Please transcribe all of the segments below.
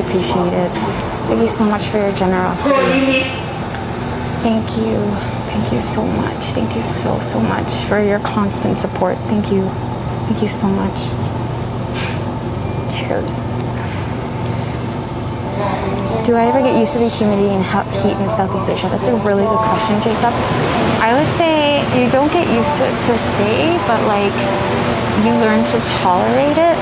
appreciate it. Thank you so much for your generosity. Thank you. Thank you so much. Thank you so, so much for your constant support. Thank you. Thank you so much. Cheers. Do I ever get used to the humidity and heat in Southeast Asia? That's a really good question, Jacob. I would say you don't get used to it per se, but like you learn to tolerate it.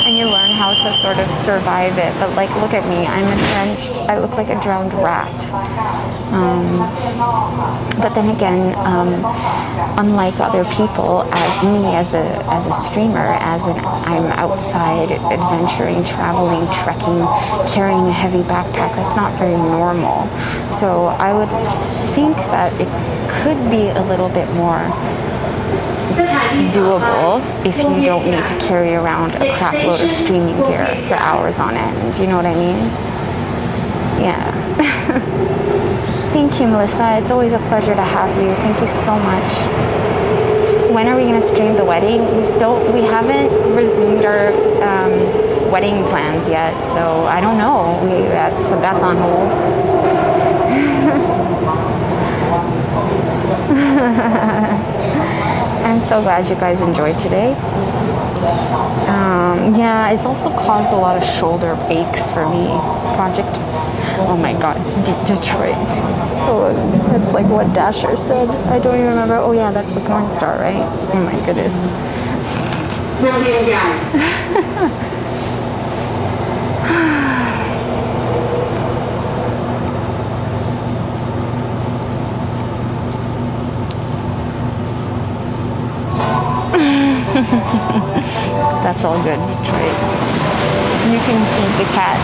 And you learn how to sort of survive it. But like, look at me, I look like a drowned rat. But then again, unlike other people, me as a streamer, I'm outside adventuring, traveling, trekking, carrying a heavy backpack. That's not very normal. So I would think that it could be a little bit more doable if you don't need to carry around a crap load of streaming gear for hours on end. Do you know what I mean? Yeah. Thank you, Melissa. It's always a pleasure to have you. Thank you so much. When are we going to stream the wedding? We haven't resumed our wedding plans yet, so I don't know. That's on hold. I'm so glad you guys enjoyed today. Yeah, it's also caused a lot of shoulder aches for me. Oh my god, Detroit. Oh, that's like what Dasher said. I don't even remember. Oh yeah, that's the porn star, right? Oh my goodness. That's all good, Detroit. You can feed the cat.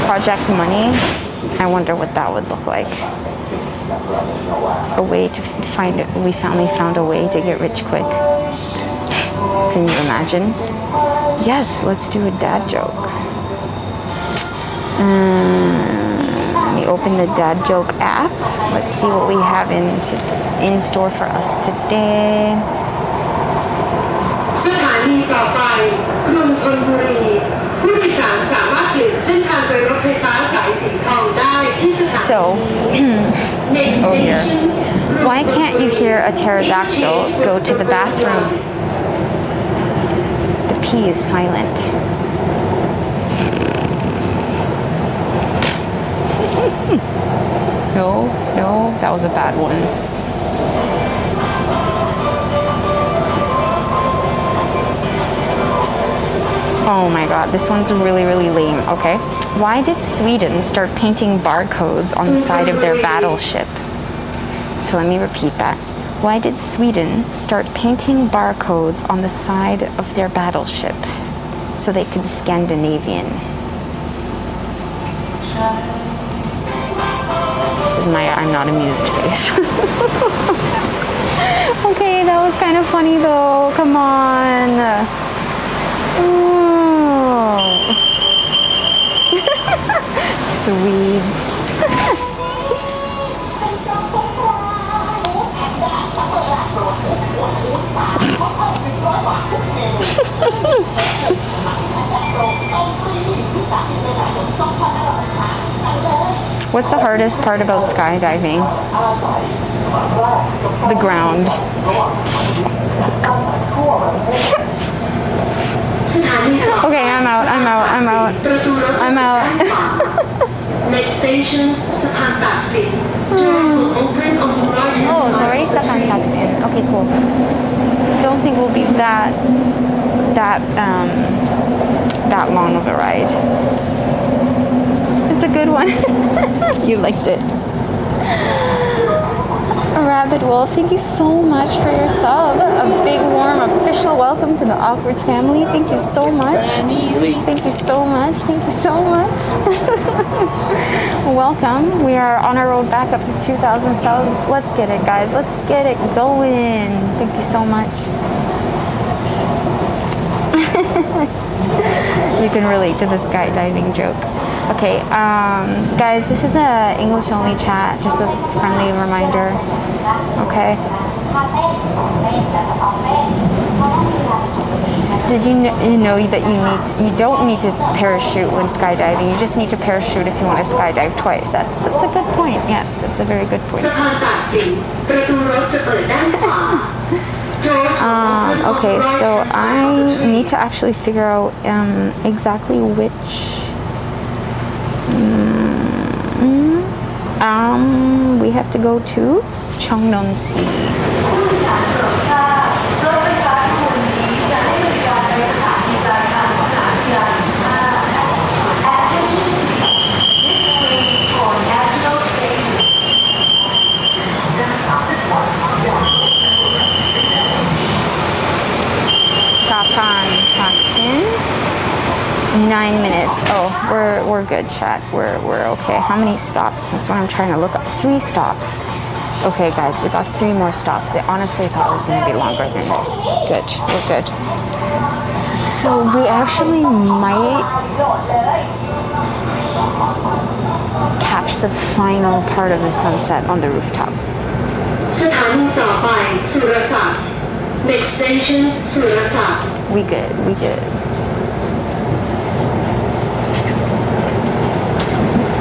Project money. I wonder what that would look like. A way to find it. We finally found a way to get rich quick. Can you imagine? Yes, let's do a dad joke. Let me open the dad joke app. Let's see what we have in store for us today. สถานีต่อไปกรุงธนบุรีผู้โดยสารสามารถเปลี่ยนเส้นทางไปรถไฟฟ้าสายสีทองได้ที่สถานี So, oh dear. Why can't you hear a pterodactyl go to the bathroom? The P is silent. No, that was a bad one. Oh my god, this one's really, really lame. Okay. Why did Sweden start painting barcodes on the side of their battleship? So let me repeat that. Why did Sweden start painting barcodes on the side of their battleships so they could Scandinavian? This is my I'm not amused face. Okay, that was kind of funny though. Come on. Swedes. What's the hardest part about skydiving? The ground. Okay, I'm out. Next station, Sapan Taksin. Doors will open on the right. Oh, it's already Sapan Taksin. Okay, cool. Don't think we'll be that long of a ride. It's a good one. You liked it. Rabbit Wolf, thank you so much for your sub. A big, warm, official welcome to the Awkwards family. Thank you so much. Thank you so much. Thank you so much. Welcome. We are on our road back up to 2,000 subs. Let's get it, guys. Let's get it going. Thank you so much. You can relate to the skydiving joke. Okay, guys, this is a English only chat, just a friendly reminder. Okay. Did you know that you don't need to parachute when skydiving? You just need to parachute if you want to skydive twice. That's a good point. Yes, it's a very good point. สะพานตากสินประตูรถจะเปิดด้านขวา Doors will open on Okay, the so right-hand side I of the train. need to actually figure out exactly which. We have to go to Cheongnon-si. ผู้โดยสารโปรดทราบรถไฟฟ้าขบวนนี้จะให้บริการในสถานีปลายทางสนามกีฬา15 Attention This train is for National Stadium สะพานตากสิน 9 minutes. Oh, we're good, chat. We're okay. How many stops? That's what I'm trying to look up. 3 stops. Okay, guys, we got 3 more stops. I honestly thought it was going to be longer than this. Good. We're good. So we actually might catch the final part of the sunset on the rooftop. สถานีต่อไปสุรศักดิ์ Next station สุรศักดิ์ We good. We good.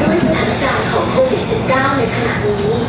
ด้วยสถานการณ์ของโควิด -19 ในขณะนี้